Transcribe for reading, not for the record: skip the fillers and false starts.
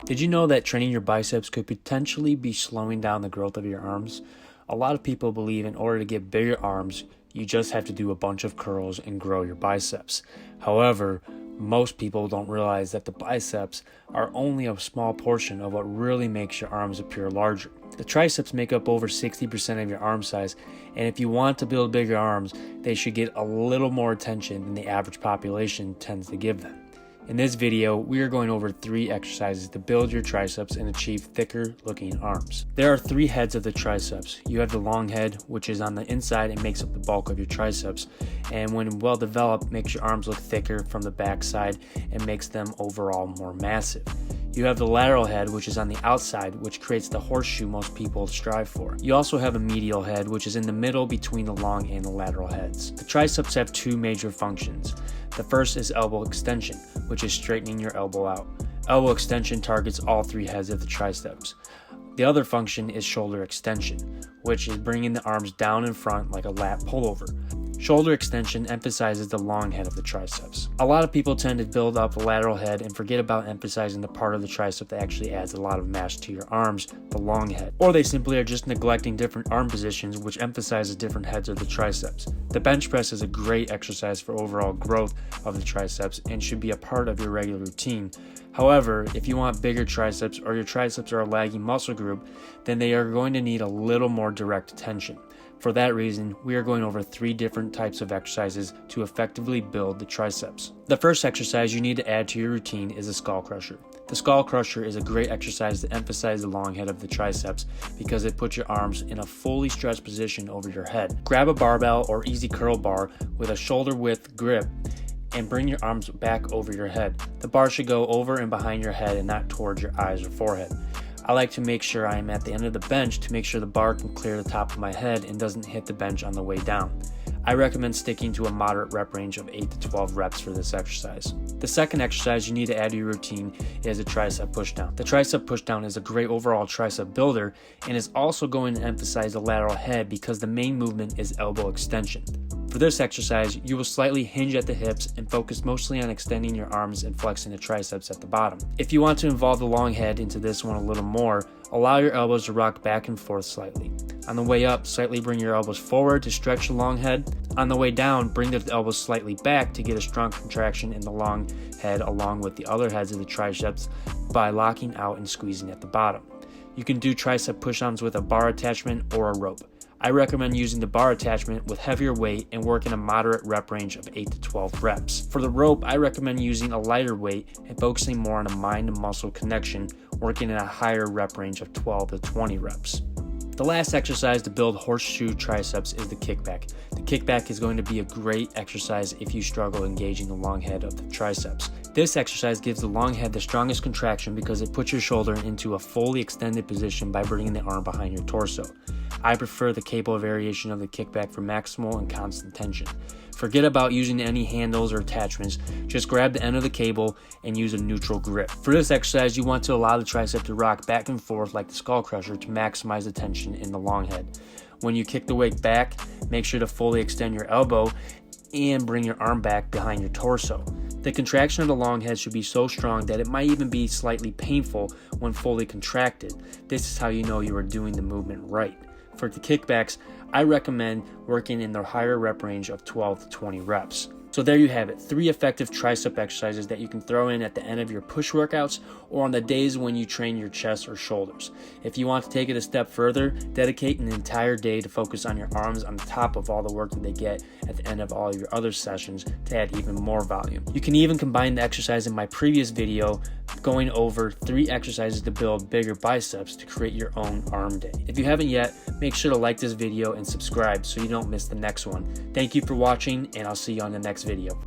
Did you know that training your biceps could potentially be slowing down the growth of your arms? A lot of people believe in order to get bigger arms, you just have to do a bunch of curls and grow your biceps. However, most people don't realize that the biceps are only a small portion of what really makes your arms appear larger. The triceps make up over 60% of your arm size, and if you want to build bigger arms, they should get a little more attention than the average population tends to give them. In this video, we are going over 3 exercises to build your triceps and achieve thicker looking arms. There are 3 heads of the triceps. You have the long head, which is on the inside and makes up the bulk of your triceps, and when well developed makes your arms look thicker from the back side and makes them overall more massive. You have the lateral head, which is on the outside, which creates the horseshoe most people strive for. You also have a medial head, which is in the middle between the long and the lateral heads. The triceps have 2 major functions. The first is elbow extension, which is straightening your elbow out. Elbow extension targets all 3 heads of the triceps. The other function is shoulder extension, which is bringing the arms down in front like a lat pullover. Shoulder extension emphasizes the long head of the triceps. A lot of people tend to build up the lateral head and forget about emphasizing the part of the tricep that actually adds a lot of mass to your arms, the long head. Or they simply are just neglecting different arm positions, which emphasizes different heads of the triceps. The bench press is a great exercise for overall growth of the triceps and should be a part of your regular routine. However, if you want bigger triceps or your triceps are a lagging muscle group, then they are going to need a little more direct attention. For that reason, we are going over 3 different types of exercises to effectively build the triceps. The first exercise you need to add to your routine is a skull crusher. The skull crusher is a great exercise to emphasize the long head of the triceps because it puts your arms in a fully stretched position over your head. Grab a barbell or easy curl bar with a shoulder width grip and bring your arms back over your head. The bar should go over and behind your head and not towards your eyes or forehead. I like to make sure I am at the end of the bench to make sure the bar can clear the top of my head and doesn't hit the bench on the way down. I recommend sticking to a moderate rep range of 8 to 12 reps for this exercise. The second exercise you need to add to your routine is a tricep pushdown. The tricep pushdown is a great overall tricep builder and is also going to emphasize the lateral head because the main movement is elbow extension. For this exercise, you will slightly hinge at the hips and focus mostly on extending your arms and flexing the triceps at the bottom. If you want to involve the long head into this one a little more, allow your elbows to rock back and forth slightly. On the way up, slightly bring your elbows forward to stretch the long head. On the way down, bring the elbows slightly back to get a strong contraction in the long head along with the other heads of the triceps by locking out and squeezing at the bottom. You can do tricep pushdowns with a bar attachment or a rope. I recommend using the bar attachment with heavier weight and work in a moderate rep range of 8 to 12 reps. For the rope, I recommend using a lighter weight and focusing more on a mind-to-muscle connection, working in a higher rep range of 12 to 20 reps. The last exercise to build horseshoe triceps is the kickback. The kickback is going to be a great exercise if you struggle engaging the long head of the triceps. This exercise gives the long head the strongest contraction because it puts your shoulder into a fully extended position by bringing the arm behind your torso. I prefer the cable variation of the kickback for maximal and constant tension. Forget about using any handles or attachments, just grab the end of the cable and use a neutral grip. For this exercise, you want to allow the tricep to rock back and forth like the skull crusher to maximize the tension in the long head. When you kick the weight back, make sure to fully extend your elbow and bring your arm back behind your torso. The contraction of the long head should be so strong that it might even be slightly painful when fully contracted. This is how you know you are doing the movement right. For the kickbacks, I recommend working in the higher rep range of 12 to 20 reps. So there you have it, 3 effective tricep exercises that you can throw in at the end of your push workouts or on the days when you train your chest or shoulders. If you want to take it a step further, dedicate an entire day to focus on your arms on top of all the work that they get at the end of all your other sessions to add even more volume. You can even combine the exercise in my previous video going over 3 exercises to build bigger biceps to create your own arm day. If you haven't yet, make sure to like this video and subscribe so you don't miss the next one. Thank you for watching, and I'll see you on the next video.